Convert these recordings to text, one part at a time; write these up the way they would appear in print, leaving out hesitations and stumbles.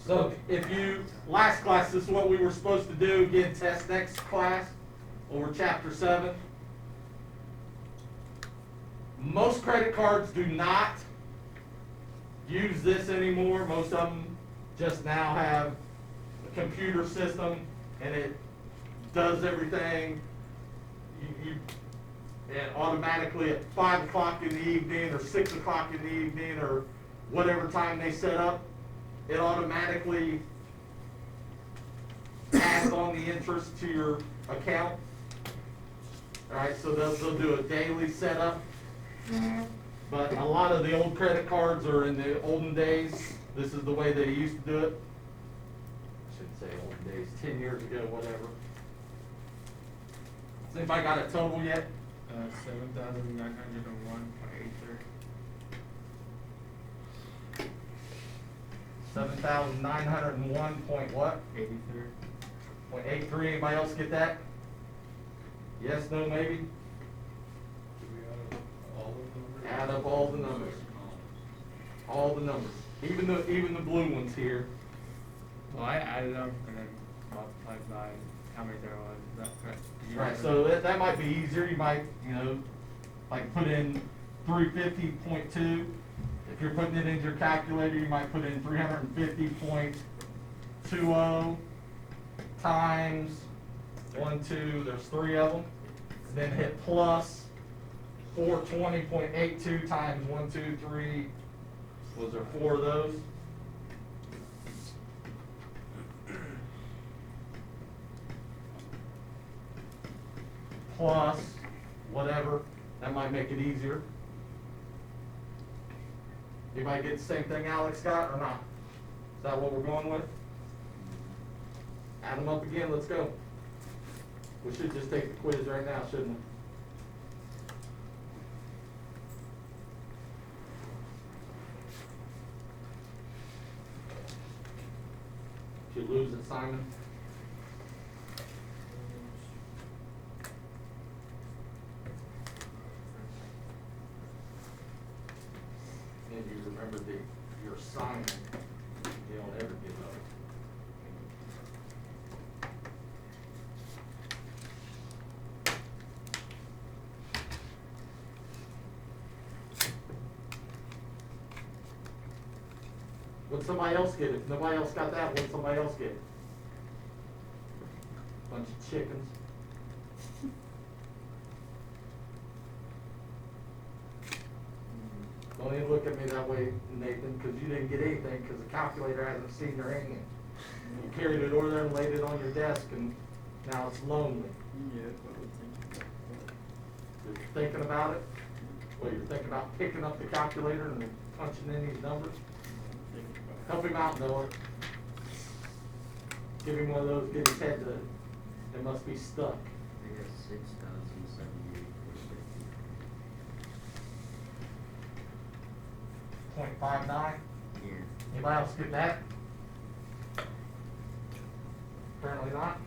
So if you, last class, this is what we were supposed to do, again, test next class over chapter 7. Most credit cards do not use this anymore. Most of them just now have a computer system and it does everything. And automatically at 5 o'clock in the evening or 6 o'clock in the evening or whatever time they set up, it automatically adds on the interest to your account. All right, so they'll do a daily setup. But a lot of the old credit cards are in the olden days. This is the way they used to do it. I shouldn't say olden days, 10 years ago, whatever. Has anybody got a total yet? 7,901.83. 7,901 point what? 83. Point 83. Anybody else get that? Yes, no, maybe? Add up all the numbers. All the numbers. Even the blue ones here. Well, I added them and then multiplied by how many there was. Is that correct? Right, so that might be easier. You might, like put in 350.2. If you're putting it into your calculator, you might put in 350.20 times 1, 2, there's 3 of them. Then hit plus 420.82 times 1, 2, 3. Was there 4 of those? Plus whatever. That might make it easier. Anybody get the same thing Alex got or not? Is that what we're going with? Add them up again, let's go. We should just take the quiz right now, shouldn't we? Did you lose it, Simon? And you remember your assignment. You don't ever give up. What'd somebody else get? If nobody else got that, what'd somebody else get? Bunch of chickens. Don't even look at me that way, Nathan, because you didn't get anything because the calculator hasn't seen your hand. You carried it over there and laid it on your desk, and now it's lonely. Yeah, You're thinking about it? Well, you're thinking about picking up the calculator and punching in these numbers? Help him out, Noah. Give him one of those, get his head to, it must be stuck. I got 6,078. 0.59. Yeah. Anybody else get that? Apparently not.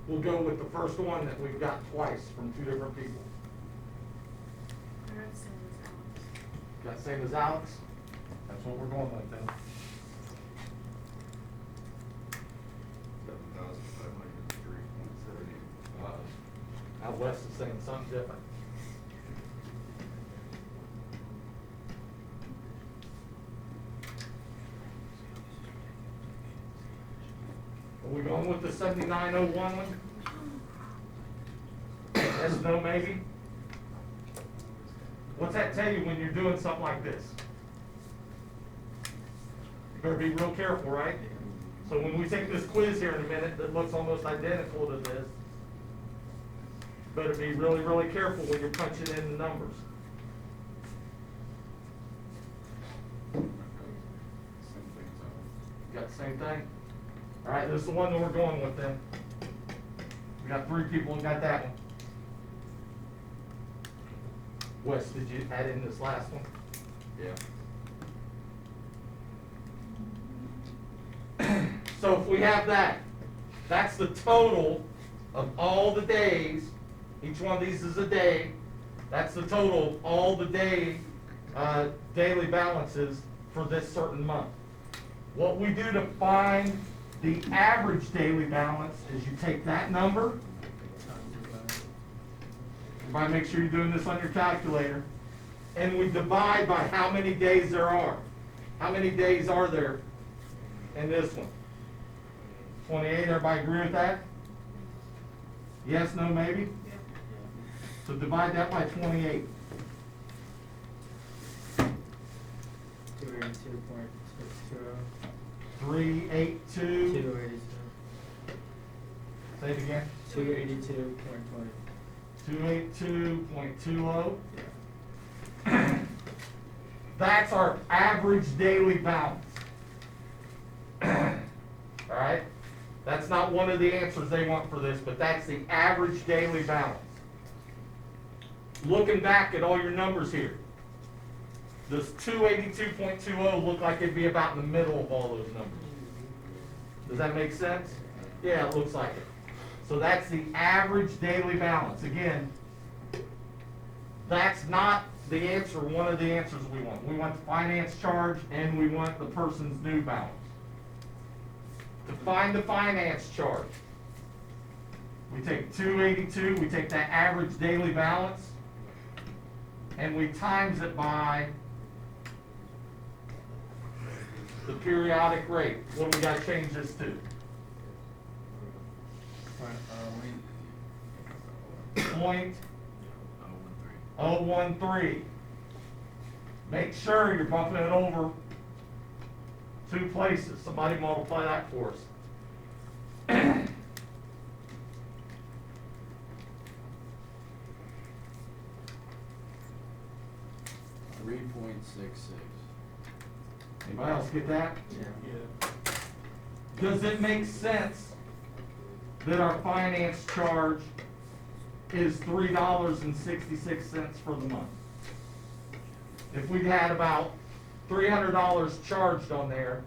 We'll go with the first one that we've got twice from 2 different people. Got the same as Alex? That's what we're going with then. 7,503.70. Out west is saying something different. Are we going with the 7901 one? Yes, no, maybe? What's that tell you when you're doing something like this? You better be real careful, right? So when we take this quiz here in a minute that looks almost identical to this, you better be really, really careful when you're punching in the numbers. You got the same thing? All right, this is the one that we're going with then. We got 3 people who got that one. Wes, did you add in this last one? Yeah. So if we have that, that's the total of all the days. Each one of these is a day. That's the total of all the day daily balances for this certain month. What we do to find the average daily balance is you take that number. Everybody make sure you're doing this on your calculator. And we divide by how many days there are. How many days are there in this one? 28, everybody agree with that? Yes, no, maybe? So divide that by 28. 382. 282. Say it again. 282.20. 282.20. That's our average daily balance. All right? That's not one of the answers they want for this, but that's the average daily balance. Looking back at all your numbers here, does 282.20 look like it'd be about in the middle of all those numbers? Does that make sense? Yeah, it looks like it. So that's the average daily balance. Again, that's not the answer, one of the answers we want. We want the finance charge and we want the person's new balance. To find the finance charge, we take 282, we take that average daily balance, and we times it by the periodic rate. What do we got to change this to? Point 013. Make sure you're bumping it over 2 places. Somebody multiply that for us. 3.66. Anybody else get that? Yeah. Does it make sense that our finance charge is $3.66 for the month? If we had about $300 charged on there,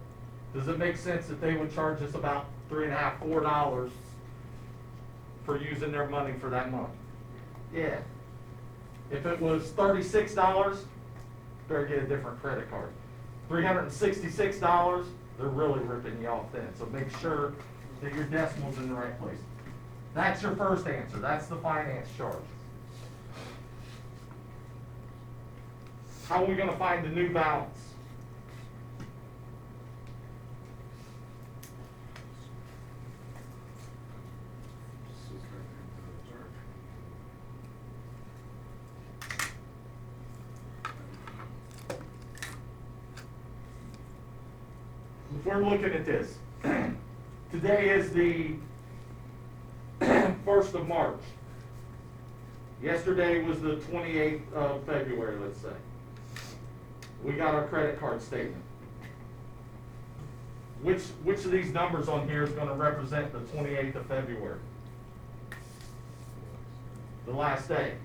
does it make sense that they would charge us about $3.50, $4 for using their money for that month? Yeah. If it was $36, better get a different credit card. $366, they're really ripping you off then. So make sure that your decimal's in the right place. That's your first answer. That's the finance charge. How are we going to find the new balance? If we're looking at this, today is the 1st of March. Yesterday was the 28th of February, let's say. We got our credit card statement. Which of these numbers on here is going to represent the 28th of February? The last day.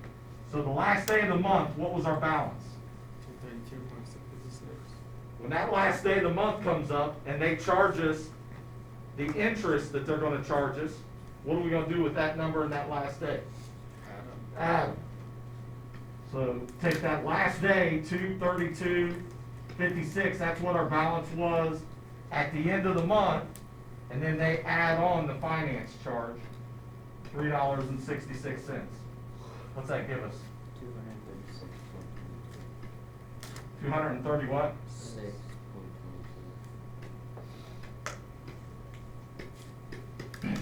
So the last day of the month, what was our balance? 232.66. When that last day of the month comes up and they charge us the interest that they're going to charge us, what are we going to do with that number in that last day? Add them. So take that last day, 232.56, that's what our balance was at the end of the month, and then they add on the finance charge, $3.66. What's that give us? 230 what? 6.22.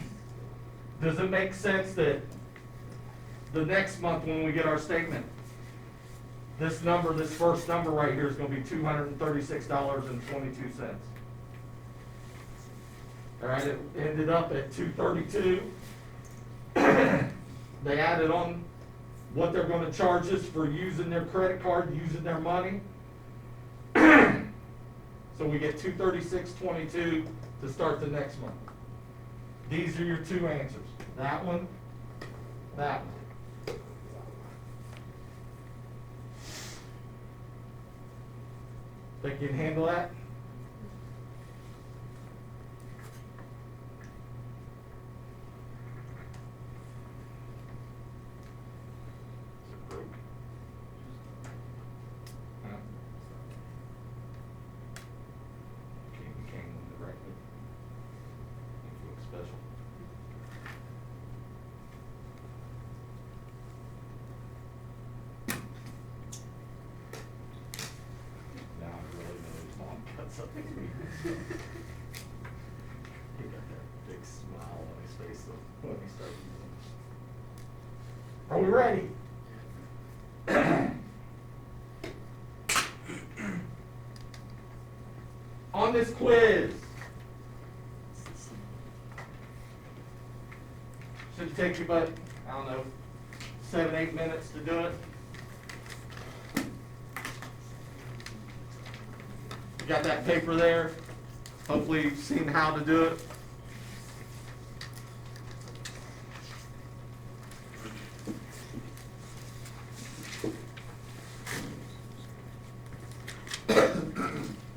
Does it make sense that the next month when we get our statement, this number, this first number right here is going to be $236.22. All right, it ended up at 232. They added on what they're going to charge us for using their credit card, using their money. So we get 236.22 to start the next month. These are your two answers. That one, that one. Think you can handle that? What's up, baby? He got that big smile on his face though, when he started using it. Are we ready? On this quiz, should take you about, I don't know, 7-8 minutes to do it. You got that paper there? Hopefully you've seen how to do it.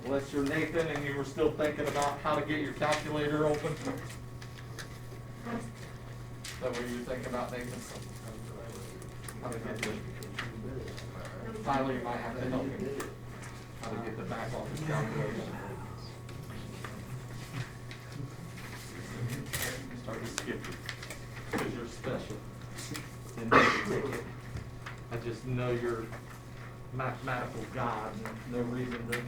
Unless you're Nathan and you were still thinking about how to get your calculator open. Is that what you were thinking about, Nathan? How to get the, Tyler, you might have to help me. How to get the back off the calculator. Start to skip it, because you're special. And I just know you're mathematical god, and no reason to.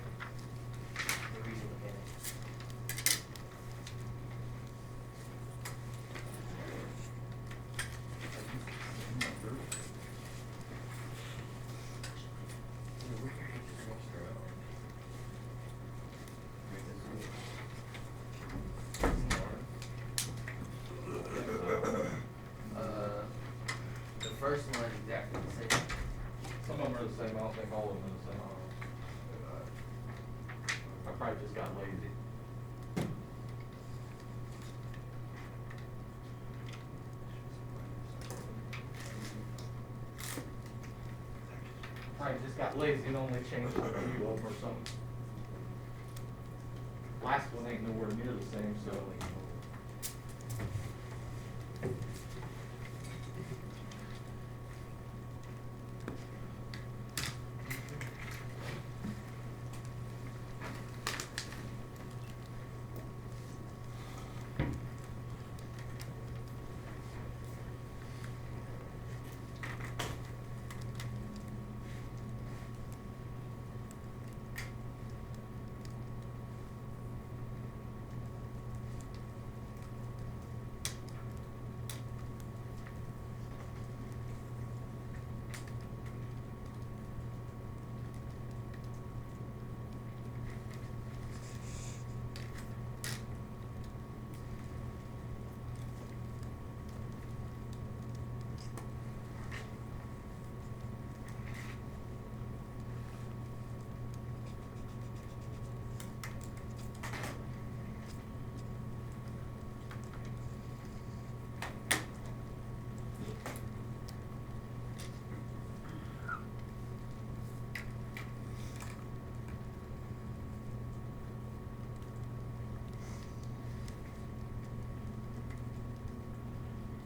The first one is exactly the same. Some of them are the same, I don't think all of them are the same. I probably just got lazy. Probably just got lazy and only changed a few of them or something. Last one ain't nowhere near the same, so.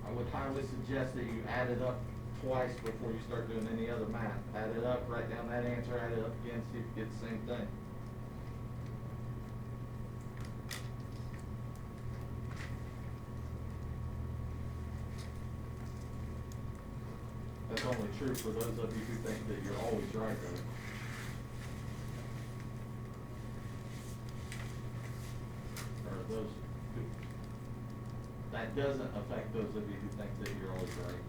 I would highly suggest that you add it up twice before you start doing any other math. Add it up, write down that answer, add it up again, see if you get the same thing. That's only true for those of you who think that you're always right, though. Or those who, that doesn't affect those of you who think that you're always right.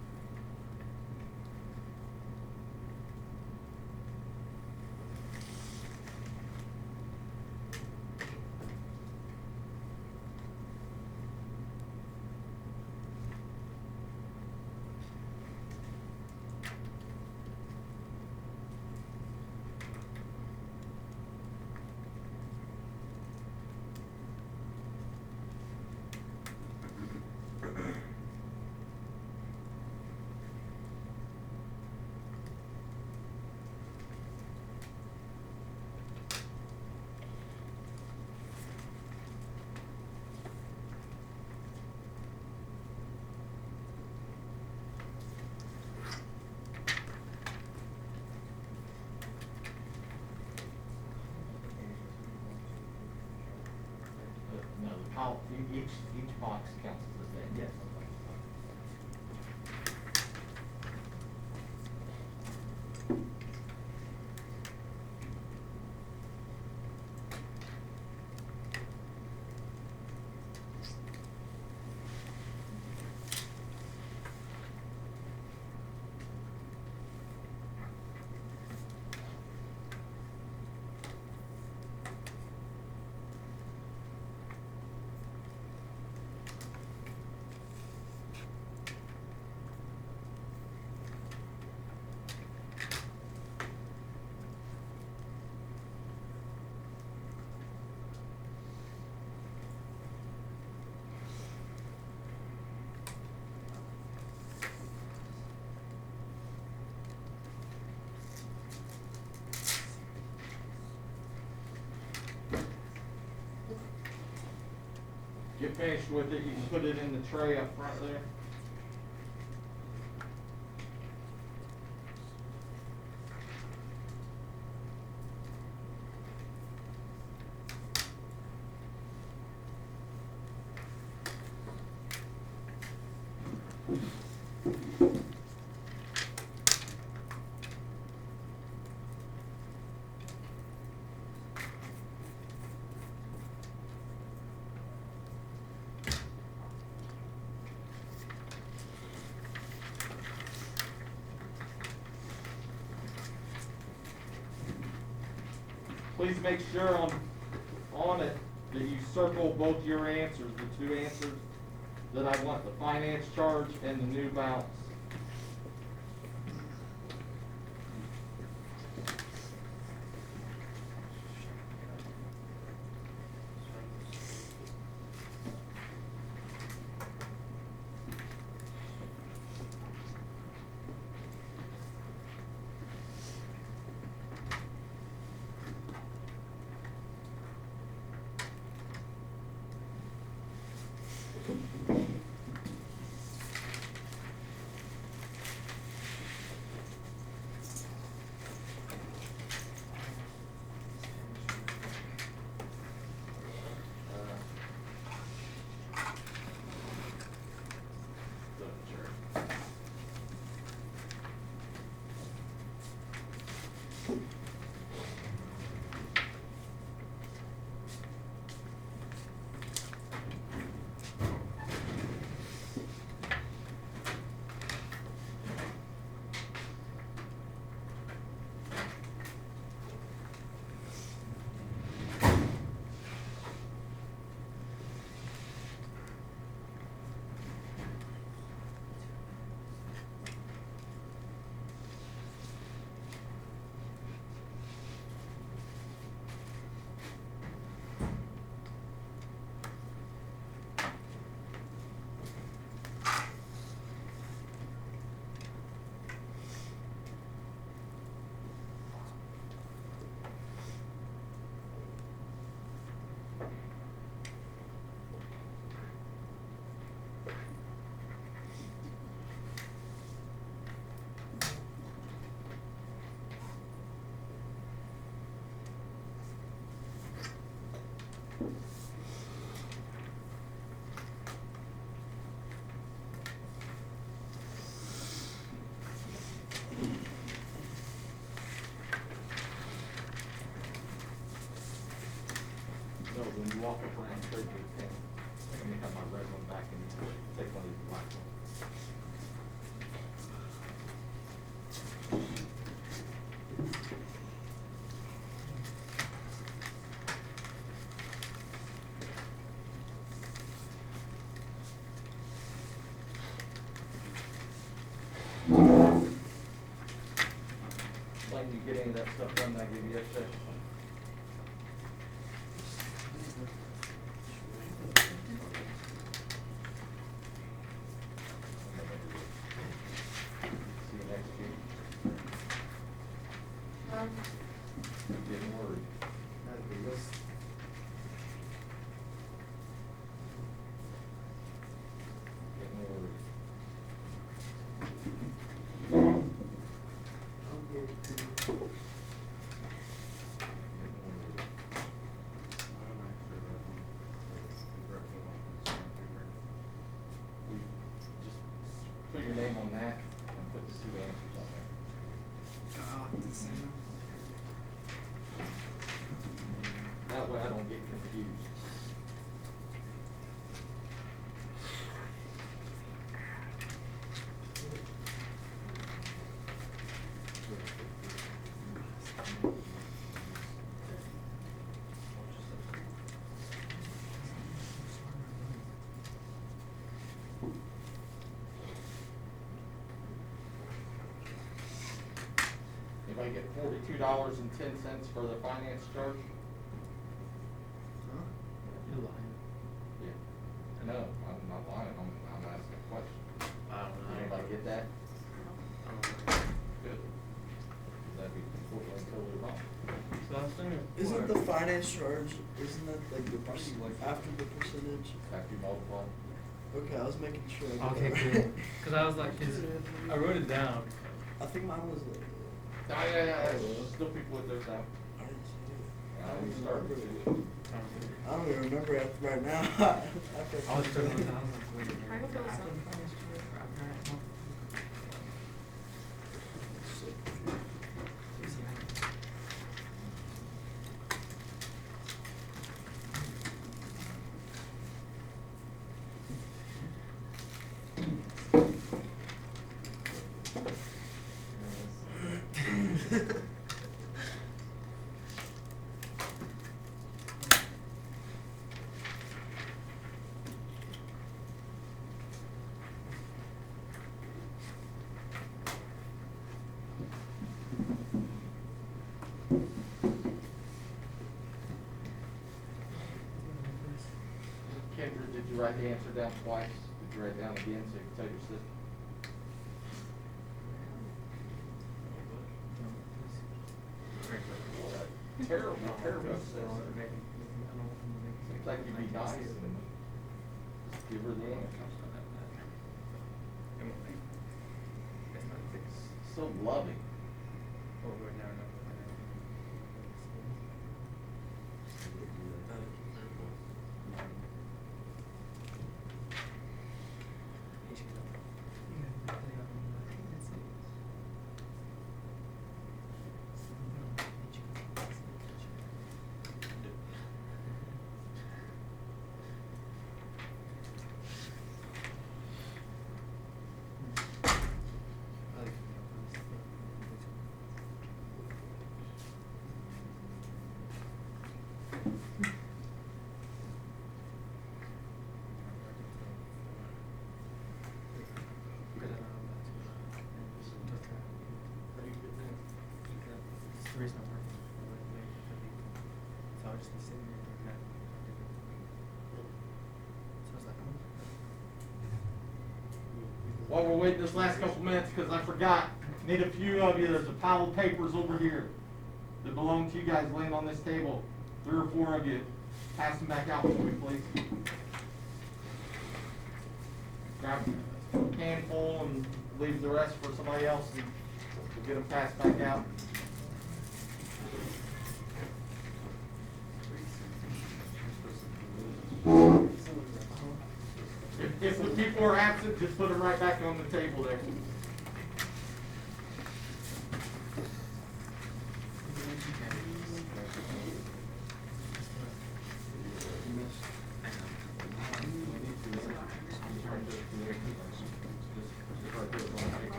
No, the column, each box counts as the same. Yes. finished with it, you can put it in the tray up front there. Please make sure on it that you circle both your answers, the two answers that I want, the finance charge and the new balance. No, when you walk up around straight to the pen, let me have my red one back and take one of these black ones. Like you get any of that stuff done, I give you extra. See you next year. I'm getting worried. Getting worried. Just put your name on that and put the two answers on there. That way I don't get confused. Anybody get $42.10 for the finance charge? You're lying. Yeah. No, I'm not lying, I'm asking a question. I don't know. Anybody get that? I don't know. Good. That'd be completely and totally wrong. So I was thinking Isn't the finance charge, isn't that like the after the percentage? After you multiply. Okay, I was making sure. I got Okay, that cool. right. Cause I was like, I wrote it down. I think mine was. Yeah. Still people with theirs out. I didn't see it. We started to do it. I don't even remember it right now. I was struggling with that. I was like, wait. I hope it was after on. the finance charge or after I multiplied? Kendra, did you write the answer down twice? Did you write it down again so you can tell your sister? Terrible, terrible. Seems like you'd be nice and just give her the answer. So loving. The reason I'm working. So I'll just be sitting here doing that. So I was like, While we're waiting this last couple minutes, because I forgot, need a few of you, there's a pile of papers over here that belong to you guys laying on this table. 3 or 4 of you, pass them back out for me, please. Grab a handful and leave the rest for somebody else, and we'll get them passed back out. If the people are absent, just put them right back on the table there.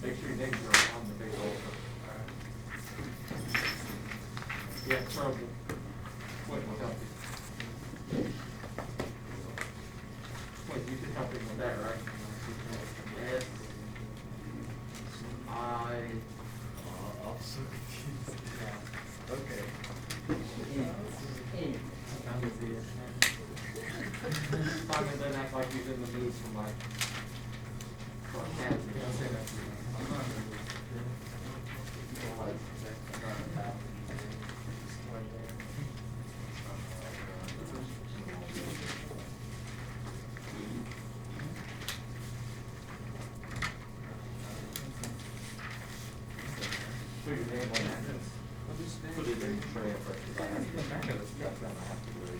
Make sure your names are on the table. Yeah, trouble. Wait, we'll help you. Wait, you can help him with that, right? Yes. I'm so confused. Okay. Simon doesn't act like he's in the mood for my sarcasm. I'll say that to you. Put your name on that. Put it in the tray first. I have to do it.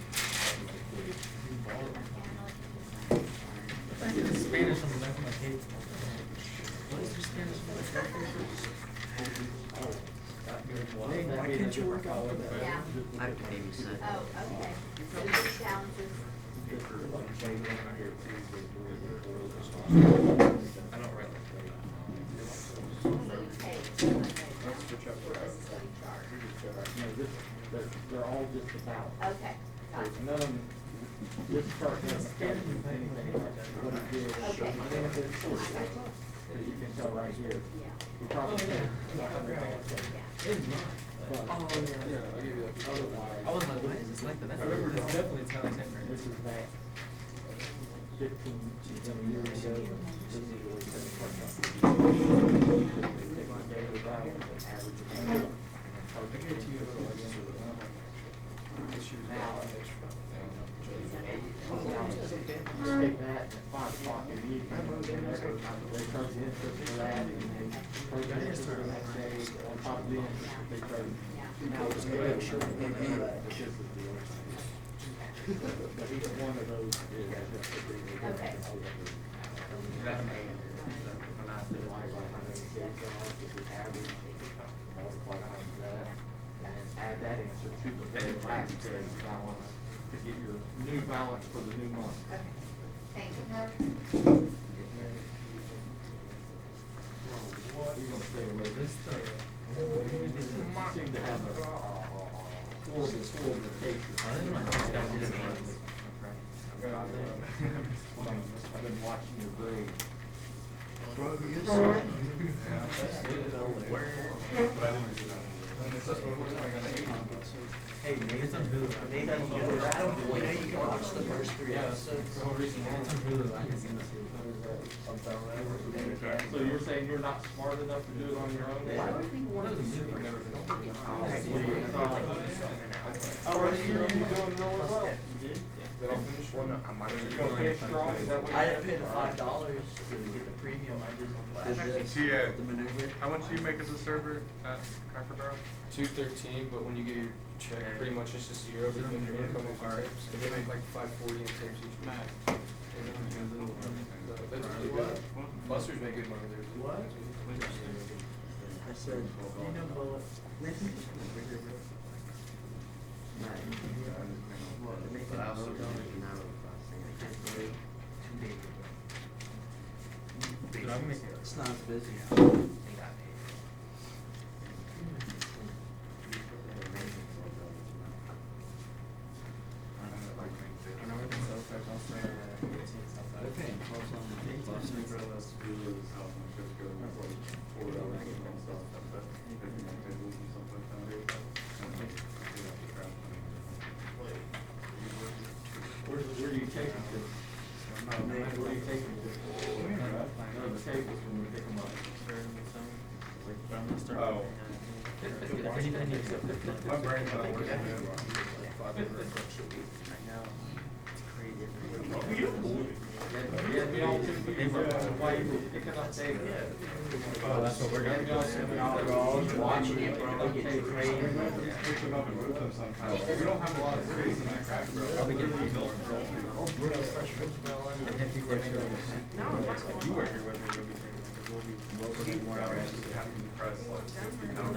I get the Spanish on the back of my tape. What is the Spanish on the back of my Why can't you work out with that? Yeah. I have to babysit. Oh, okay. So these challenges. I don't write like that. So you pay. This is what you charge. They're all just about. Okay. Gotcha. None of them, this chart doesn't tell you anything about what it did. Okay. My name is short, as you can tell right here. Yeah. You probably can't. It's not. But otherwise. I was like, why is this like that? I remember this definitely it's how I said This is back 15, 20 years ago. This is really set apart. They take my daily balance and average it out. I get to you a little again. Just take that at 5 o'clock in the evening, and they charge the interest for that, and they charge the interest for the next day on top of the interest that they charge. Now it's gonna make sure that they do that. But each one of those is just a big. Okay. That's me. Add that answer to the very last day's balance to get your new balance for the new month. Okay, thank you. You're gonna stay away this thing. You seem to have a horrible vacation. I've been watching your grade. Hey, Nathan, Nathan, you can watch the first 3 episodes. So you're saying you're not smart enough to do it on your own? Why would people want to do it? How are you doing really well? You gonna pay extra? Is that what I didn't pay the $5 to get the premium. I just the maneuver. How much do you make as a server at Cracker Barrel? $213, but when you get your check, pretty much it's just zero between your income and your tips. They make like $540 in tips each month. So that's really good. Busters make good money there. What? I said, you know, but Nathan just went bigger, bro. It's not as busy. They're paying close on the dates. Where are you taking this? Where are you taking this? No, the tables when we pick them up. Oh. My brain's not working. Yeah, we all took the why you were picking up tables. Oh, that's what we're gonna do. Watching it, bro, get crazy. Pick them up and move them sometimes. We don't have a lot of space in that Cracker Barrel. Probably get these all. You were here with me, you'll be more hours. Having to press like 60 pounds.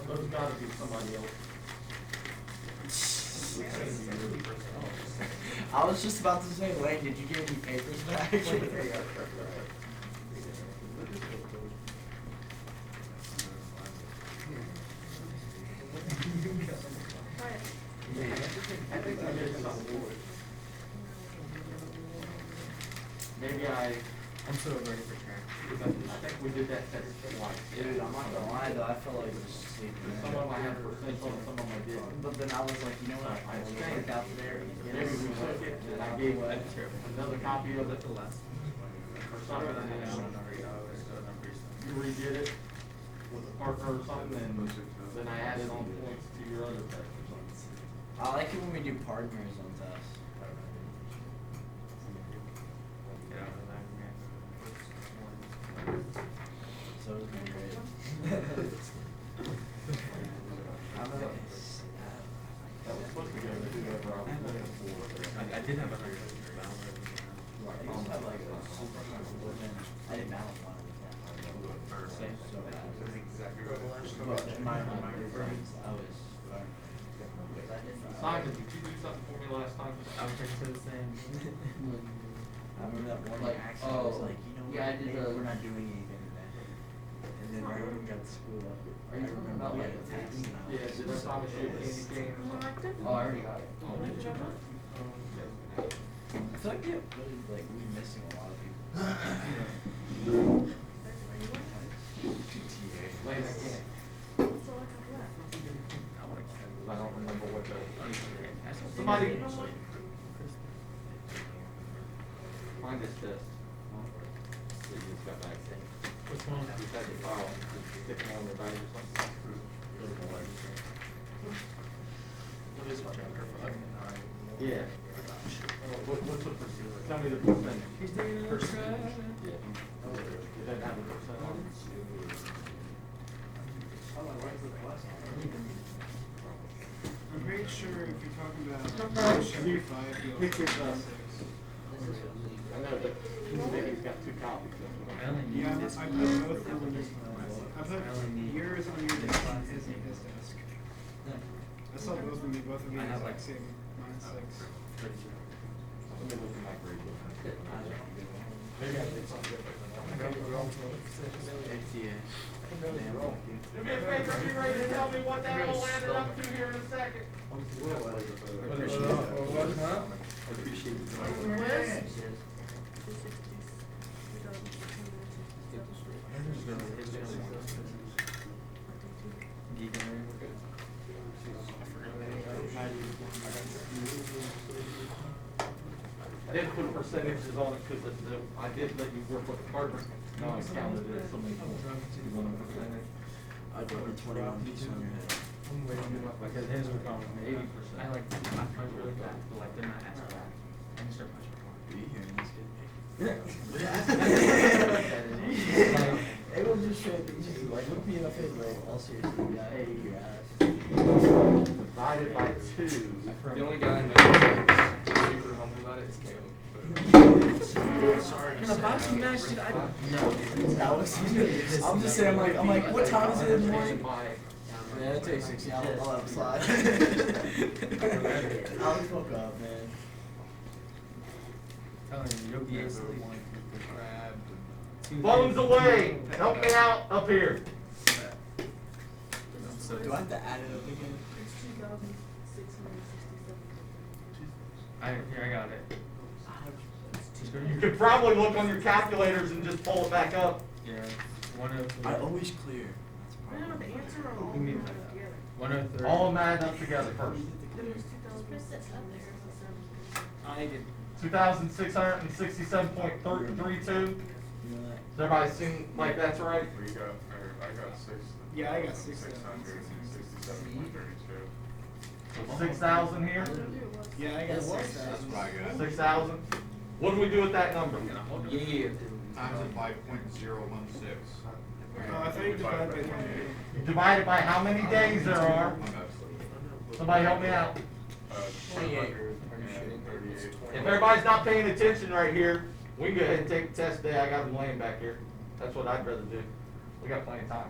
There's gotta be somebody else. I was just about to say, Wayne, did you get any papers back? I think I did something. Maybe I'm so ready for track. I think we did that test twice. Dude, I'm not gonna lie though, I felt like just sleeping. Some of them I had percent on, some of them I didn't. But then I was like, you know what, I will work out there. Maybe we took it, and I gave another copy of it or something, and then you redid it with a partner or something, and then I added on points to your other test or something. I like it when we do partners on tests. So it's been great. I'm That was supposed to go to whoever I was looking for. I did have a hard I used to have like a super I didn't balance one with that. So bad. But in my grades, I was fine. Simon, did you do something for me last time? I was trying to say the same. I remember that one Like, accident, I was oh, like, you know yeah, I what, did maybe the- we're not doing anything today. And I remember got school up. Are you talking about like a tax? Yeah, did I promise you a candy cane or something? Oh, I already got it. I feel like yeah, really like we're missing a lot of people. Lane, I can't. I don't remember what the. Somebody. Find this disc. That you just got back. Which one? You had the file, stick them on the bag or something. What is my chapter 5? Yeah. What's the percentage? Tell me the percentage. He's doing it. Yeah. It doesn't have a percent on it. I'm pretty sure if you're talking about Right. Chevy 5, you'll Pick it up. 6. I know that he's got 2 copies. I only need Yeah, this I one. put both of them. I put yours on your desk and his on his desk. I saw both of them. Both of them I have, exact like, same. Mine's 6. Let me look at my grade book. Maybe I did something different. Yeah. Do me a favor, be ready to tell me what that all added up to here in a second. I didn't put percentages on it because I did let you work with the partner. No, I counted it as something. You want a percentage? I'd rather 21 piece on your head. Because here's what problem with me. 80%. I like punch really fast, but like they're not as fast. I can start punching more. Be here in this kid. Yeah. Everyone just showed pictures, like, look me in the face, like, all seriously, yeah, hey, your ass. Divided by 2. The only guy I know that's super humble about it is Caleb. Sorry. Can I buy some mashed shit? No. That was, I'm just saying, I'm like, what time is it in the morning? Yeah, it takes 6 hours. I'll have a slide. I'll just fuck up, man. Telling you, you'll be able to Phones away. Help me out up here. So do I have to add it up again? Here, I got it. You could probably look on your calculators and just pull it back up. Yeah, 103. I always clear. That's a problem. 103. All add up together first. I did. 2,667.32. You know that? Does everybody seem like that's right? We got, I got 6. Yeah, I got 6. 667.32. 6,000 here? Yeah, I got 6. That's what I got. 6,000? What do we do with that number? Yeah. Times it by .016. Oh, I thought you divided by 20. You divide it by how many days there are? Somebody help me out. 28. If everybody's not paying attention right here, we can go ahead and take the test day. I got them laying back here. That's what I'd rather do. We got plenty of time.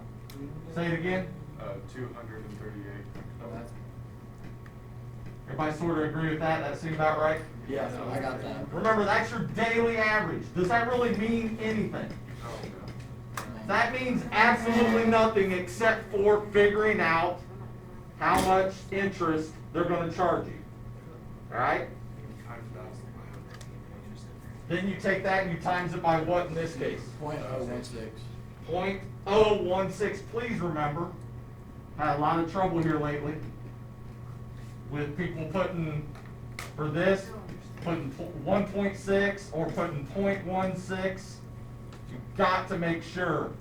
Say it again. 238. Oh, that's. Everybody sort of agree with that? That seems about right? Yeah, I got that. Remember, that's your daily average. Does that really mean anything? Oh, no. That means absolutely nothing except for figuring out how much interest they're going to charge you. All right? Then you take that and you times it by what in this case? 0.016. 0.016. Please remember, had a lot of trouble here lately with people putting, for this, putting 1.6 or putting 0.16. You've got to make sure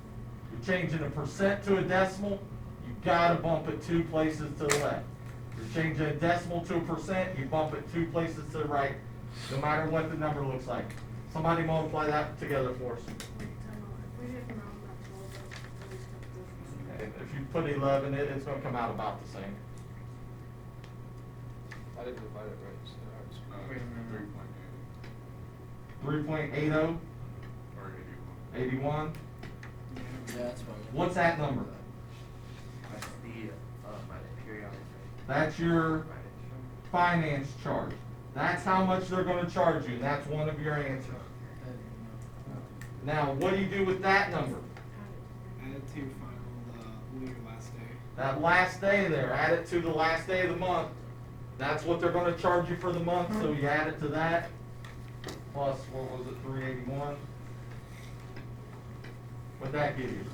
you're changing a percent to a decimal. You've got to bump it 2 places to the left. You're changing a decimal to a percent, you bump it 2 places to the right, no matter what the number looks like. Somebody multiply that together for us. If you put 11 in it, it's going to come out about the same. I didn't divide it right, so I was. Wait a minute. 3.80, Or 81. 81. Yeah, that's fine. What's that number? That's the, my periodic rate. That's your finance charge. That's how much they're going to charge you. That's one of your answers. Now, what do you do with that number? Add it to your final, your last day. That last day there, add it to the last day of the month. That's what they're gonna charge you for the month, so you add it to that. Plus, what was it, 381? What'd that give you? 101.85.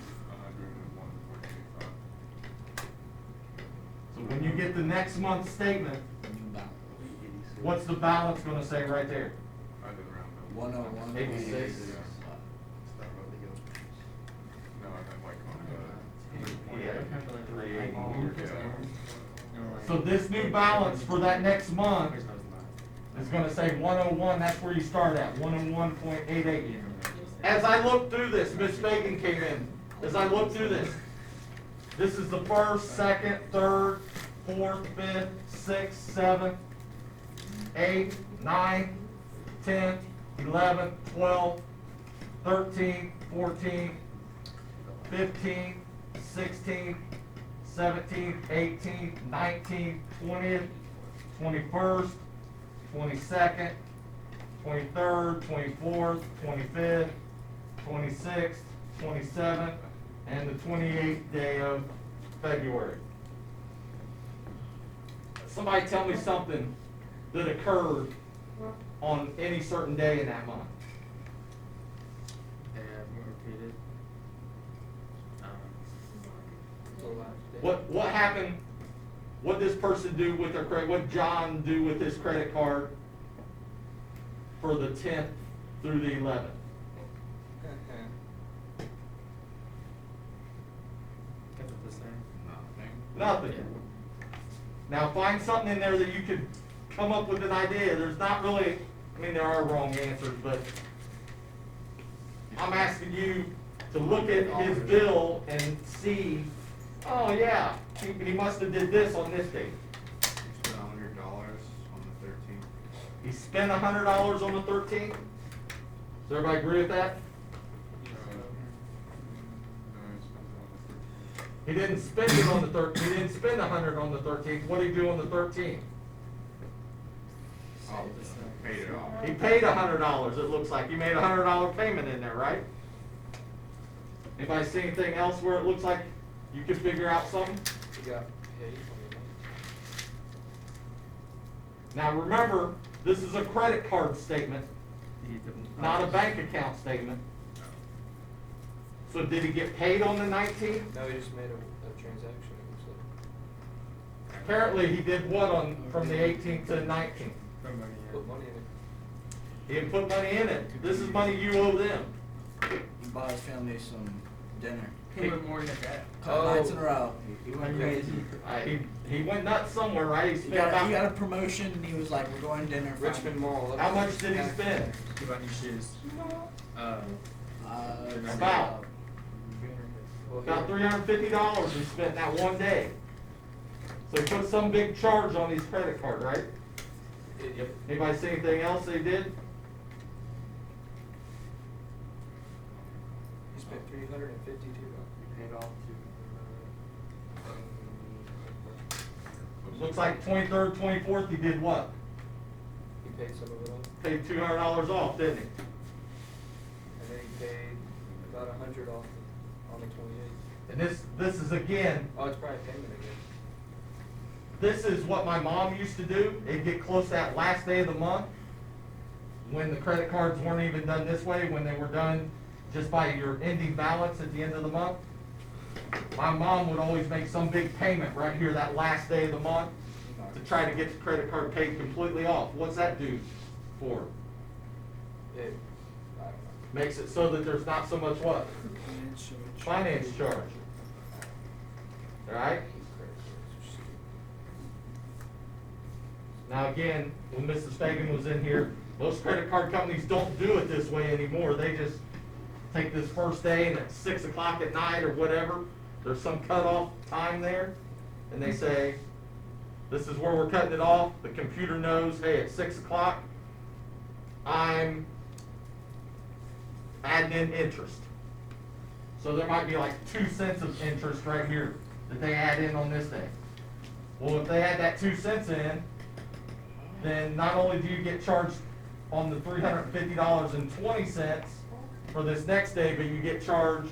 So when you get the next month's statement, what's the balance gonna say right there? I did around the. 101. 86. No, I meant like on the. Yeah, 380 here. Yeah. So this new balance for that next month is gonna say 101, that's where you start at, 101.88. As I look through this, Miss Fagan came in, as I look through this is the first, second, third, fourth, fifth, sixth, seventh, 8, 9, 10, 11, 12, 13, 14, 15, 16, 17, 18, 19, 20th, 21st, 22nd, 23rd, 24th, 25th, 26th, 27th, and the 28th day of February. Somebody tell me something that occurred on any certain day in that month. And repeated. What happened? What did this person do with their credit? What John do with his credit card for the 10th through the 11th? Kept it the same. Nothing. Now find something in there that you could come up with an idea. There's not really, I mean, there are wrong answers, but I'm asking you to look at his bill and see, oh yeah, he must have did this on this date. Spent $100 on the 13th. He spent $100 on the 13th? Does everybody agree with that? He didn't spend it on the 13th. He didn't spend 100 on the 13th. What did he do on the 13th? Oh, paid it off. He paid $100, it looks like. He made a $100 payment in there, right? Anybody see anything else where it looks like you could figure out something? He got paid on Now remember, this is a credit card statement, not a bank account statement. So did he get paid on the 19th? No, he just made a transaction, it looks like. Apparently he did what from the 18th to the 19th? Put money in it. He didn't put money in it. This is money you owe them. He bought his family some dinner. He went more than that. Couple nights in a row. He went crazy. He went nuts somewhere, right? He got a promotion and he was like, we're going to dinner. Richmond Mall. How much did he spend? He bought new shoes. About $350 he spent that one day. So he put some big charge on his credit card, right? Yep. Anybody see anything else they did? He spent $352. Paid off Looks like 23rd, 24th, he did what? He paid some of it off. Paid $200 off, didn't he? And then he paid about $100 off on the 28th. And this is again, Oh, it's probably payment again. this is what my mom used to do. It'd get close to that last day of the month when the credit cards weren't even done this way, when they were done just by your ending balance at the end of the month. My mom would always make some big payment right here that last day of the month to try to get the credit card paid completely off. What's that do for? I don't know. Makes it so that there's not so much what? Finance charge. All right? Now again, when Mrs. Fagan was in here, most credit card companies don't do it this way anymore. They just take this first day and at 6 o'clock at night or whatever, there's some cutoff time there, and they say, this is where we're cutting it off. The computer knows, hey, at 6 o'clock, I'm adding in interest. So there might be like 2 cents of interest right here that they add in on this day. Well, if they add that 2 cents in, then not only do you get charged on the $350.20 for this next day, but you get charged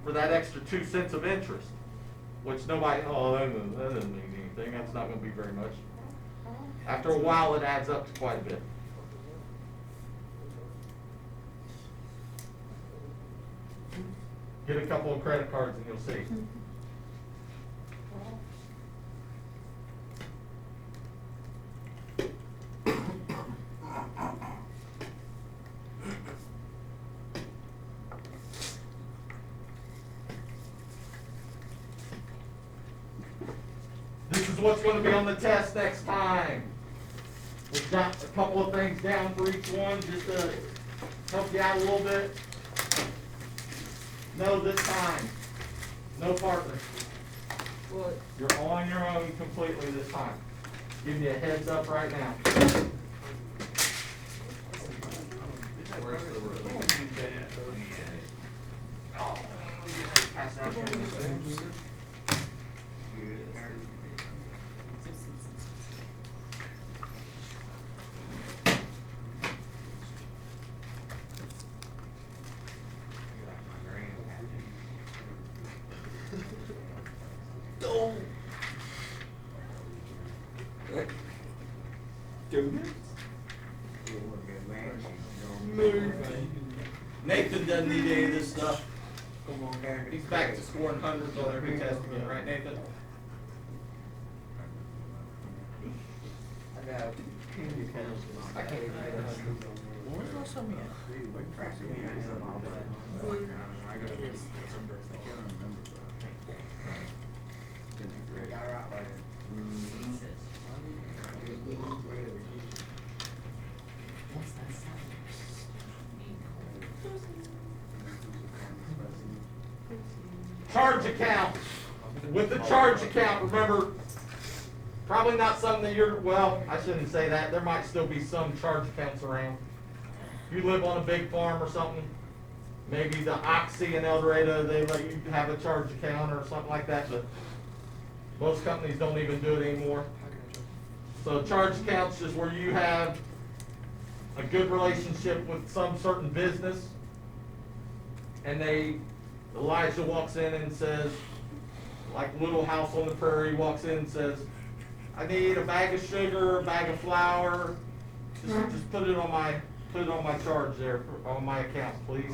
for that extra 2 cents of interest, which nobody, oh, that doesn't mean anything, that's not gonna be very much. After a while, it adds up to quite a bit. Get a couple of credit cards and you'll see. This is what's going to be on the test next time. We've got a couple of things down for each one just to help you out a little bit. No, this time, no partner. You're on your own completely this time. Giving you a heads up right now. Where's the road? Pass out here. Nathan doesn't need any of this stuff. Come on, Gary. He's back to scoring hundreds on every test again, right, Nathan? I got candy cans. I can't even get a hundred. What was also me at? Charge account. With the charge account, remember, probably not something that you're, well, I shouldn't say that. There might still be some charge accounts around. If you live on a big farm or something, maybe the Oxy in El Dorado, they let you have a charge account or something like that, but most companies don't even do it anymore. So charge accounts is where you have a good relationship with some certain business, and Elijah walks in and says, like Little House on the Prairie, walks in and says, I need a bag of sugar, a bag of flour, just put it on my charge there, on my account, please.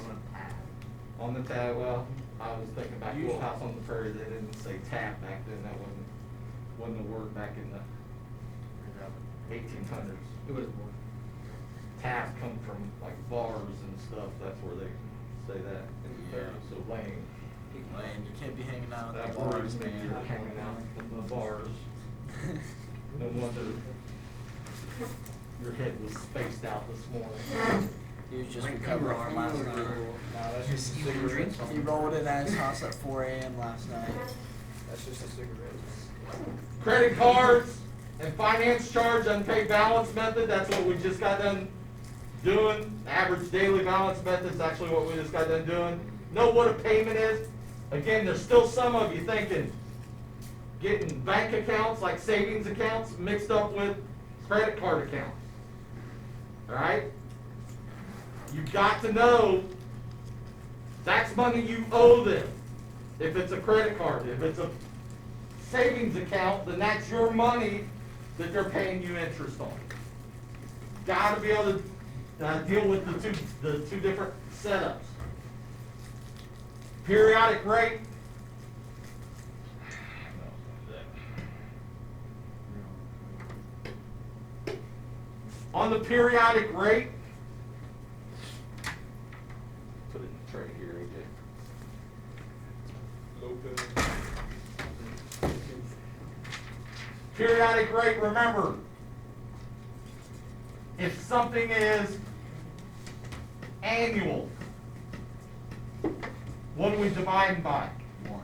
On the tab, well, I was thinking back, Little House on the Prairie, they didn't say tab back then, that wasn't a word back in the 1800s. It was more. Tab come from like bars and stuff, that's where they say that. So lane. Lane, you can't be hanging out That at the bars, bars, man, you're man. hanging out in the bars. No wonder your head was spaced out this morning. He was just recovering from last night. Nah, that's just the cigarettes. He rolled in at his house at 4 a.m. last night. That's just the cigarettes. Credit cards and finance charge unpaid balance method, that's what we just got done doing. Average daily balance method is actually what we just got done doing. Know what a payment is? Again, there's still some of you thinking, getting bank accounts like savings accounts mixed up with credit card accounts. Alright? You've got to know that's money you owe them. If it's a credit card, if it's a savings account, then that's your money that they're paying you interest on. Got to be able to deal with the two different setups. Periodic rate. On the periodic rate, put it in the tray here, AJ. Periodic rate, remember, if something is annual, what do we divide by? 1.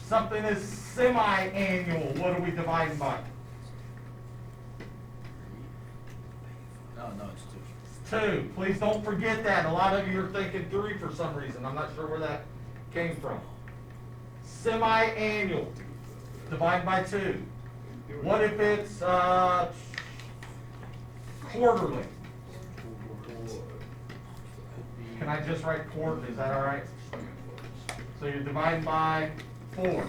Something is semi-annual, what do we divide by? No, it's 2. 2. Please don't forget that. A lot of you are thinking 3 for some reason. I'm not sure where that came from. Semi-annual, divide by 2. What if it's quarterly. Can I just write quarterly, is that all right? So you're dividing by 4.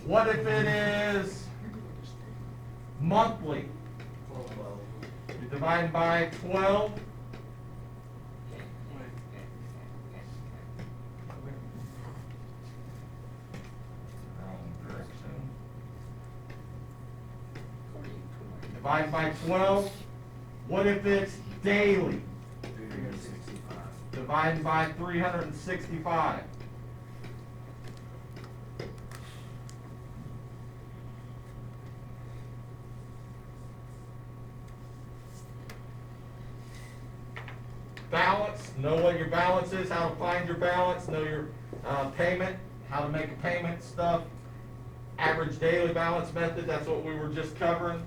What if it is monthly? You're dividing by 12. Divide by 12. What if it's daily? Divide by 365. Balance, know what your balance is, how to find your balance, know your payment, how to make a payment stuff. Average daily balance method, that's what we were just covering.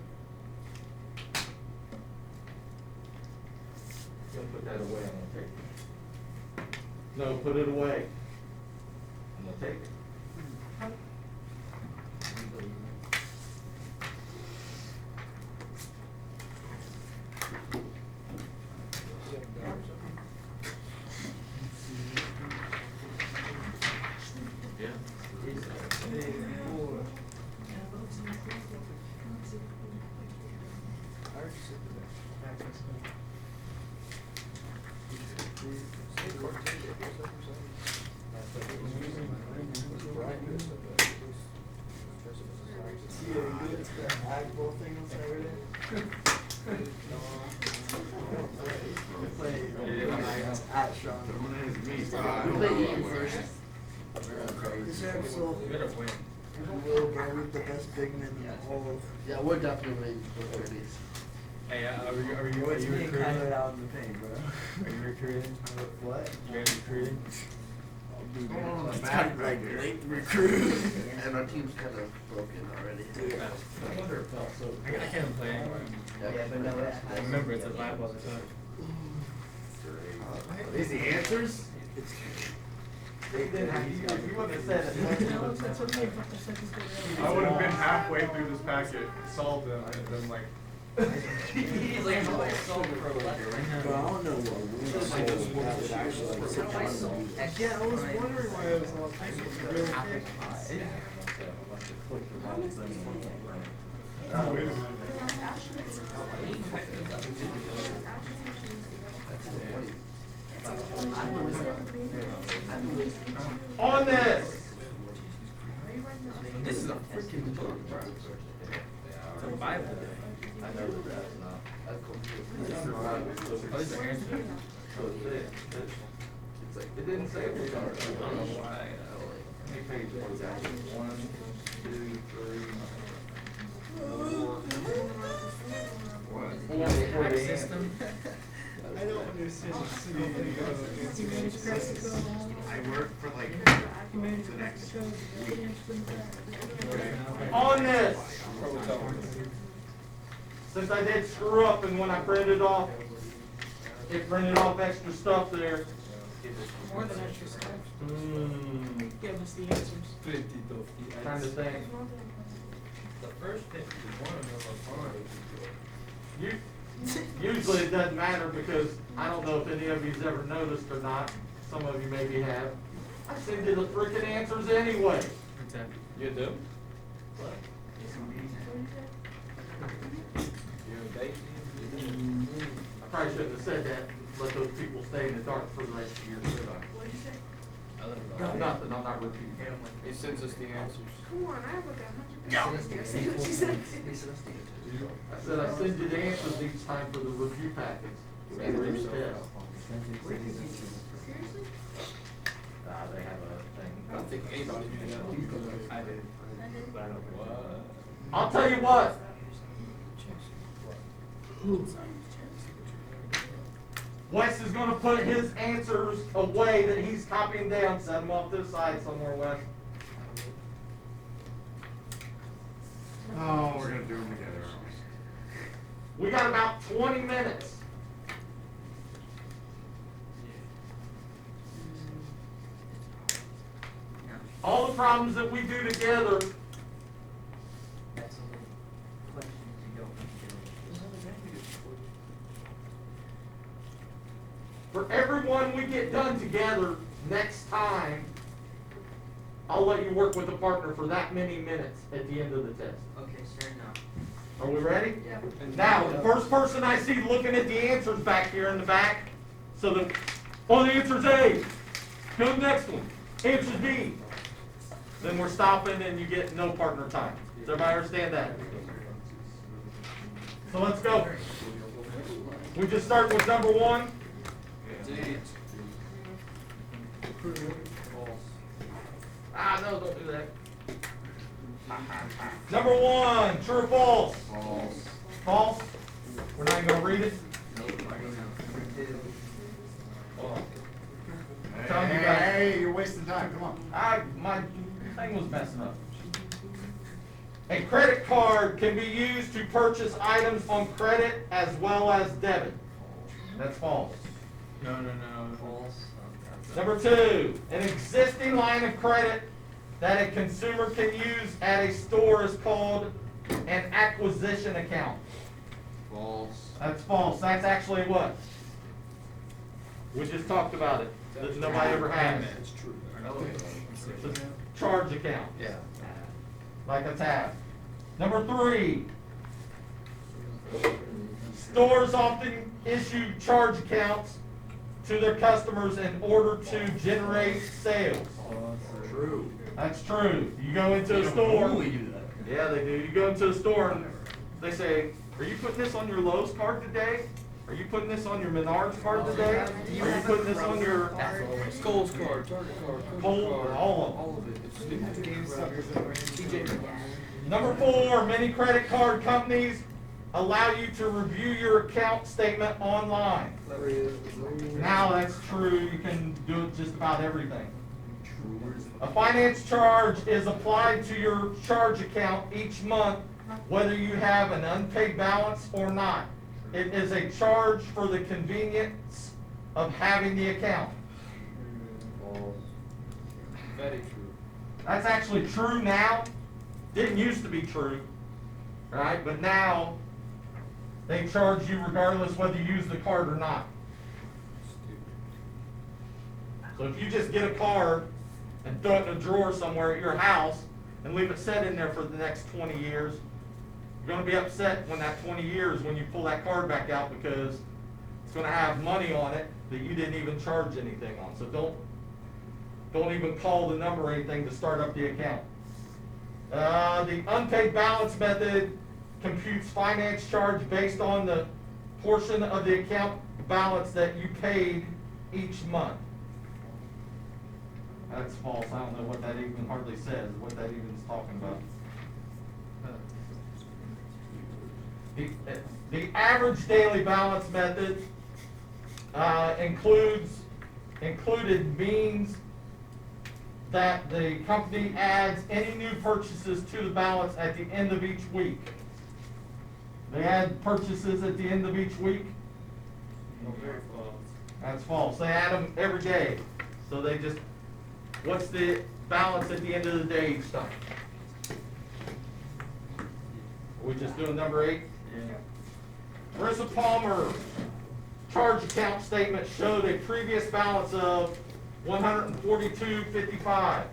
I'm gonna put that away, I'm gonna take it. No, put it away. I'm gonna take it. This Ebersole, You better win. Will Garrett, the best big man in all of. Yeah, we're definitely the 30s. Hey, are you recruiting? out in the paint, bro. Are you recruiting? What? You guys recruiting? It's kind of like late recruit. And our team's kind of broken already. I wonder if it felt so. I can't play anymore. Yeah, but no, I remember it's a live all the time. Are these the answers? They did have, you wouldn't have said it. I would have been halfway through this packet, solved them, and then like. He's like, solve it for a letter. But I don't know what would actually sit down and do. Yeah, I was wondering why it was all really Oh, wait a minute. On this. This is a freaking book, bro. It's a Bible. I know that that's not. Oh, these are answers. It didn't say it was I don't know why. How many pages was that? 1, 2, 3, 4. Tax system? I don't understand the city answers. I work for like the next week. On this. Since I did screw up and when I printed off, it printed off extra stuff there. More than extra stuff. Give us the answers. Trying to think. The first 51 of them Usually it doesn't matter because I don't know if any of you's ever noticed or not. Some of you maybe have. I send you the freaking answers anyway. You do? I probably shouldn't have said that. Let those people stay in the dark for the rest of the year, should I? No, nothing, I'm not repeating. He sends us the answers. Come on, I have like 100 pages. See what she said? I said I send you the answers each time for the review packets. And the test. Seriously? They have a thing. I don't think anybody knew that. I did. But I don't know what. I'll tell you what. Wes is gonna put his answers away that he's copying down, set them off to the side somewhere, Wes. Oh, we're gonna do them together. We got about 20 minutes. All the problems that we do together, For everyone we get done together next time, I'll let you work with a partner for that many minutes at the end of the test. Okay, sure enough. Are we ready? Yeah. Now, the first person I see looking at the answers back here in the back, so the answer's A. Go to the next one. Answer's B. Then we're stopping and you get no partner time. Does everybody understand that? So let's go. We just start with number 1. No, don't do that. Number 1, true or false? False. False? We're not even going to read it? Tell me about it. Hey, you're wasting time, come on. My thing was messing up. A credit card can be used to purchase items on credit as well as debit. That's false. No, false. Number 2, an existing line of credit that a consumer can use at a store is called an acquisition account. False. That's false. That's actually what? We just talked about it. That nobody ever has. It's true. It's a charge account. Yeah. Like a tab. Number 3, stores often issue charge accounts to their customers in order to generate sales. True. That's true. You go into a store. We do that. Yeah, they do. You go into a store and they say, "Are you putting this on your Lowe's card today? Are you putting this on your Menards card today? Are you putting this on your Kohl's card, Target card, Kohl?" All of them. all of it. It's stupid. Number 4, many credit card companies allow you to review your account statement online. Now that's true. You can do it just about everything. A finance charge is applied to your charge account each month, whether you have an unpaid balance or not. It is a charge for the convenience of having the account. Very true. That's actually true now. Didn't used to be true, right? But now they charge you regardless whether you use the card or not. So if you just get a card and throw it in a drawer somewhere at your house and leave it set in there for the next 20 years, you're going to be upset when that 20 years when you pull that card back out because it's going to have money on it that you didn't even charge anything on. So don't even call the number or anything to start up the account. The unpaid balance method computes finance charge based on the portion of the account balance that you paid each month. That's false. I don't know what that even hardly says, what that even is talking about. The average daily balance method included means that the company adds any new purchases to the balance at the end of each week. They add purchases at the end of each week. Very false. That's false. They add them every day. So they just, what's the balance at the end of the day each time? Are we just doing number 8? Yeah. Marissa Palmer's charge account statement showed a previous balance of $142.55. Sorry,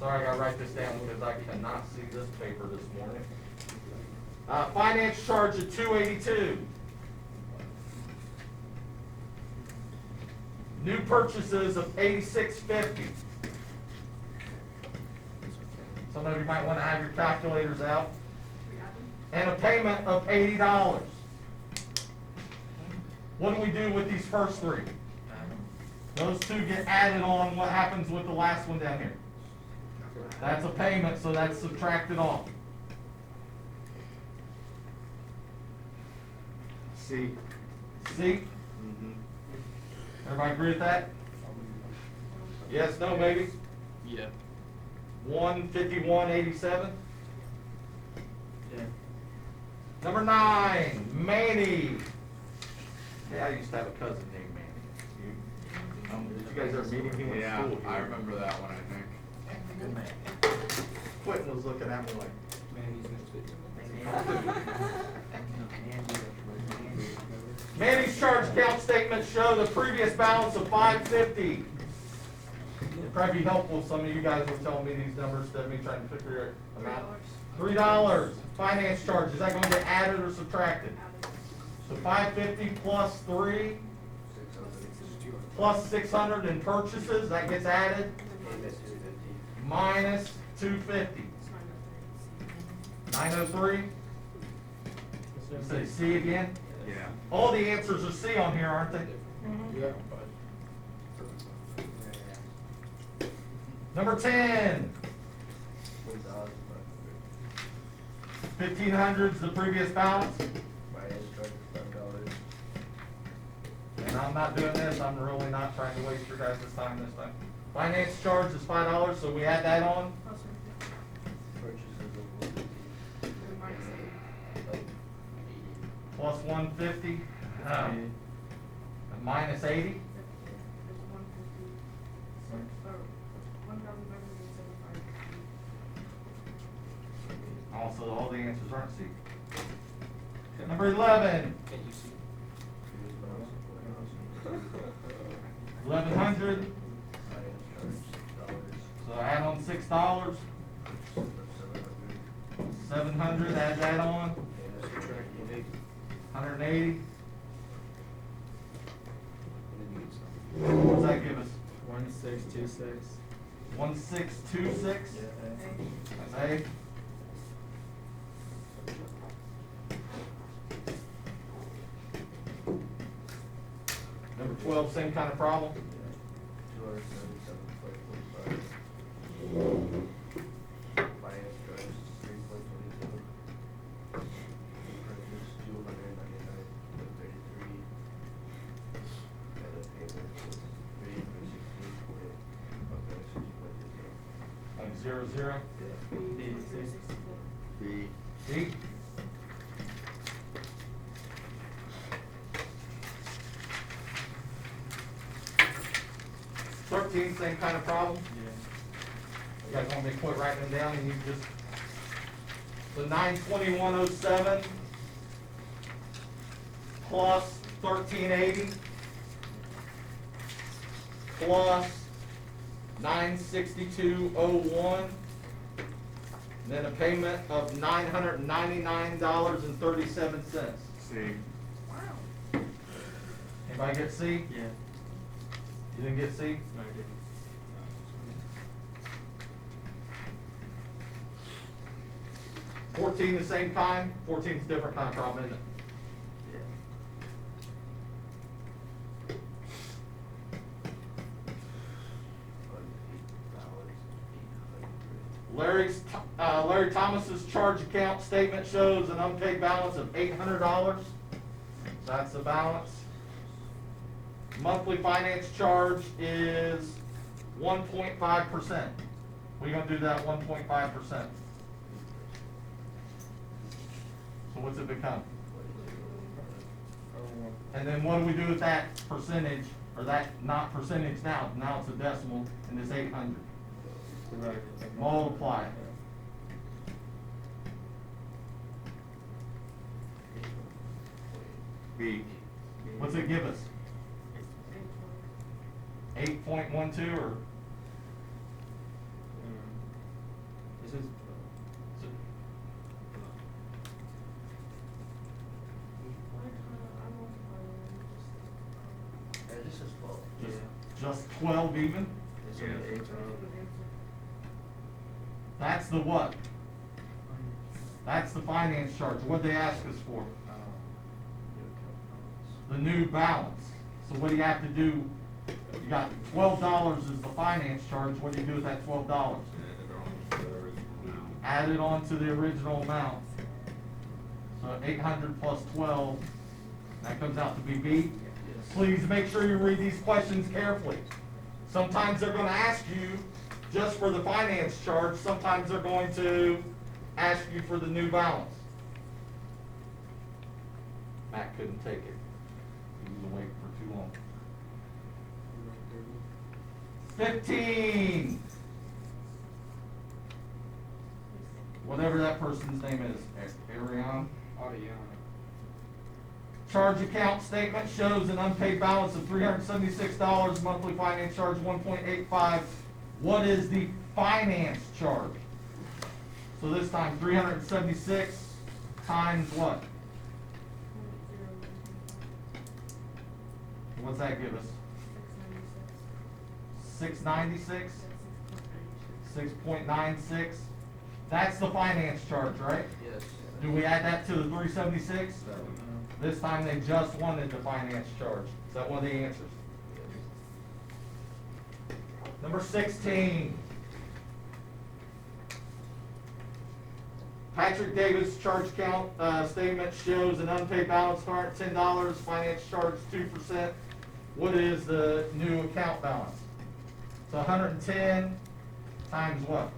I gotta write this down because I cannot see this paper this morning. Finance charge of $282. New purchases of $86.50. Some of you might want to have your calculators out. And a payment of $80. What do we do with these first 3? Those 2 get added on. What happens with the last one down here? That's a payment, so that's subtracted off. C. See? Everybody agree with that? Yes, no, maybe? Yeah. 151.87. Yeah. Number 9, Manny. Yeah, I used to have a cousin named Manny. Did you guys ever meet him in Yeah, school? I remember that one, I think. Good man. Quentin was looking at me like, Man, he's next to it. Managed charge account statements show the previous balance of $550. It'd probably be helpful if some of you guys were telling me these numbers instead of me trying to figure them out. $3. Finance charge, is that going to get added or subtracted? So 550 plus 3 plus 600 in purchases, that gets added. Minus 250. 903. Say C again. Yeah. All the answers are C on here, aren't they? Yeah. Number 10. 1,500 is the previous balance. And I'm not doing this, I'm really not trying to waste your guys' time this time. Finance charge is $5, so we add that on. Plus 150, minus 80. Also, all the answers aren't C. Number 11. 1,100. So add on $6. 700, add that on. 180. What does that give us? 1626. 1626? That's A. Number 12, same kind of problem. Like 0, 0. B. D. Same kind of problem. You guys want me to quit writing them down and you just, the 92107 plus 1380 plus 96201, then a payment of $999.37. C. Anybody get C? Yeah. You didn't get C? No, I didn't. 14 the same kind. 14 is a different kind of problem, isn't it? Larry Thomas's charge account statement shows an unpaid balance of $800. That's the balance. Monthly finance charge is 1.5%. What are you going to do to that 1.5%? So what's it become? And then what do we do with that percentage, or that not percentage now? Now it's a decimal in this 800. Multiply it. B. What's it give us? 8.12 or? This is. This is 12. Just 12 even? Yeah. That's the what? That's the finance charge. What'd they ask us for? The new balance. So what do you have to do? You got $12 is the finance charge. What do you do with that $12? Add it on to the original amount. So 800 plus 12, that comes out to be B. Please make sure you read these questions carefully. Sometimes they're going to ask you just for the finance charge. Sometimes they're going to ask you for the new balance. Matt couldn't take it. He was awake for too long. 15. Whatever that person's name is, Ariane. Charge account statement shows an unpaid balance of $376, monthly finance charge 1.85. What is the finance charge? So this time 376 times what? What's that give us? 696? 6.96? That's the finance charge, right? Yes. Do we add that to the 376? This time they just wanted the finance charge. Is that one of the answers? Number 16. Patrick Davis charge account statement shows an unpaid balance $110, finance charge 2%. What is the new account balance? So 110 times what?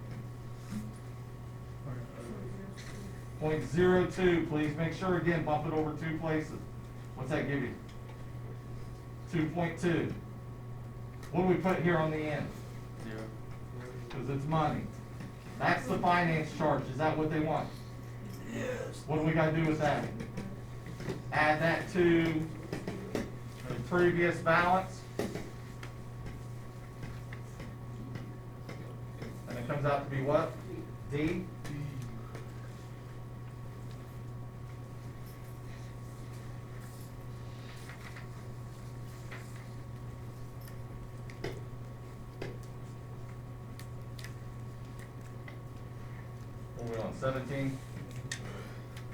0.02, please make sure again, bump it over 2 places. What's that give you? 2.2. What do we put here on the end? Zero. Because it's money. That's the finance charge. Is that what they want? Yes. What do we gotta do with that? Add that to the previous balance. And it comes out to be what? D? What are we on, 17?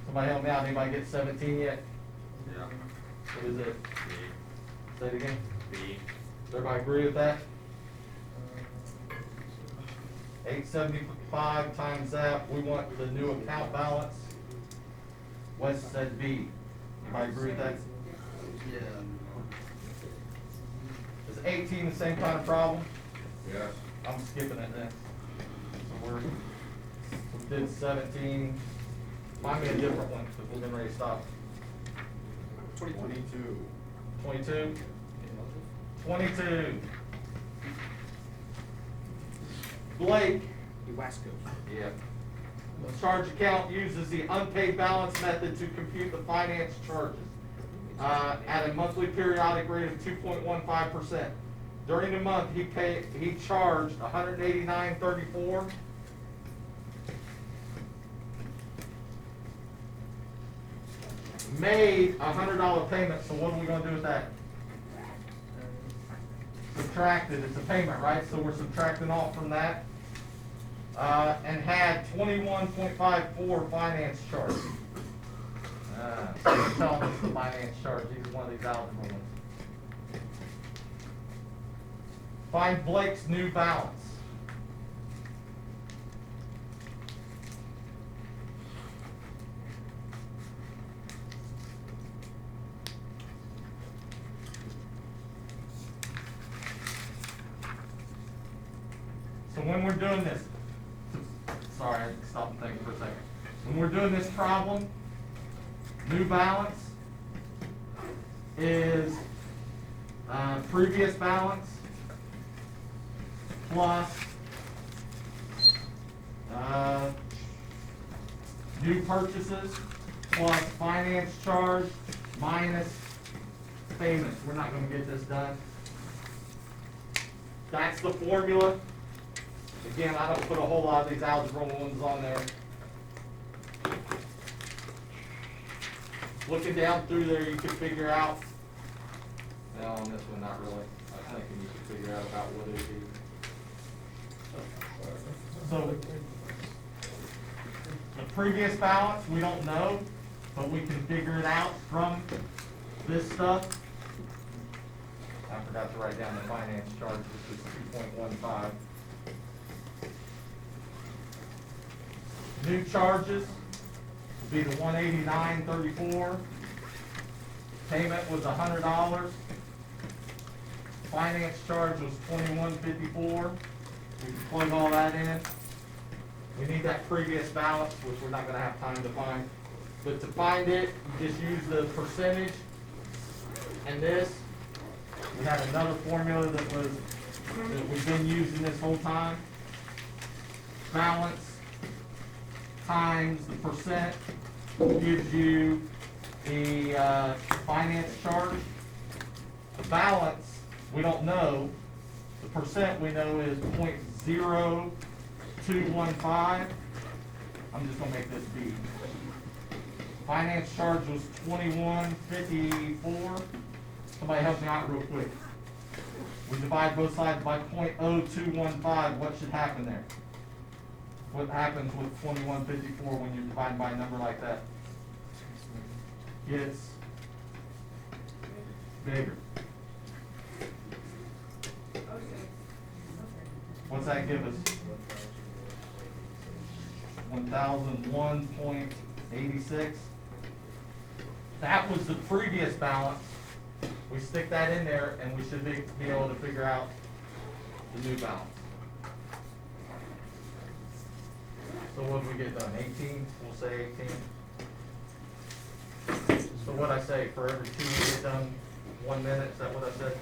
Somebody help me out, anybody get 17 yet? Yeah. What is it? B. Say it again? B. Does everybody agree with that? 875 times that, we want the new account balance. Wes said B. Anybody agree with that? Yeah. Is 18 the same kind of problem? Yes. I'm skipping it then. So we did 17. Find me a different one, because we're getting ready to stop. 22. 22? 22. Blake. Yeah. The charge account uses the unpaid balance method to compute the finance charges at a monthly periodic rate of 2.15%. During the month, he charged $189.34. Made a $100 payment, so what are we gonna do with that? Subtracted, it's a payment, right? So we're subtracting off from that. And had 21.54 finance charge. So telling us the finance charge, he's one of these algebra ones. Find Blake's new balance. So when we're doing this, sorry, I stopped thinking for a second. When we're doing this problem, new balance is previous balance plus new purchases plus finance charge minus payments. We're not going to get this done. That's the formula. Again, I don't put a whole lot of these algebra ones on there. Looking down through there, you can figure out, no, on this one, not really. I was thinking you could figure out about what it is. So, the previous balance, we don't know, but we can figure it out from this stuff. I forgot to write down the finance charge, which is 2.15. New charges would be the $189.34. Payment was $100. Finance charge was $21.54. We can plug all that in. We need that previous balance, which we're not going to have time to find. But to find it, you just use the percentage and this. We had another formula that we've been using this whole time. Balance times the percent gives you The, finance charge, the balance, we don't know. The percent we know is 0.0215. I'm just gonna make this B. Finance charge was 2154. Somebody help me out real quick. We divide both sides by 0.0215, what should happen there? What happens with 2154 when you divide by a number like that? Gets bigger. What's that give us? 1001.86. That was the previous balance. We stick that in there and we should be able to figure out the new balance. So what did we get done? 18? We'll say 18. So what I say, for every 2 we get done 1 minute, is that what I said?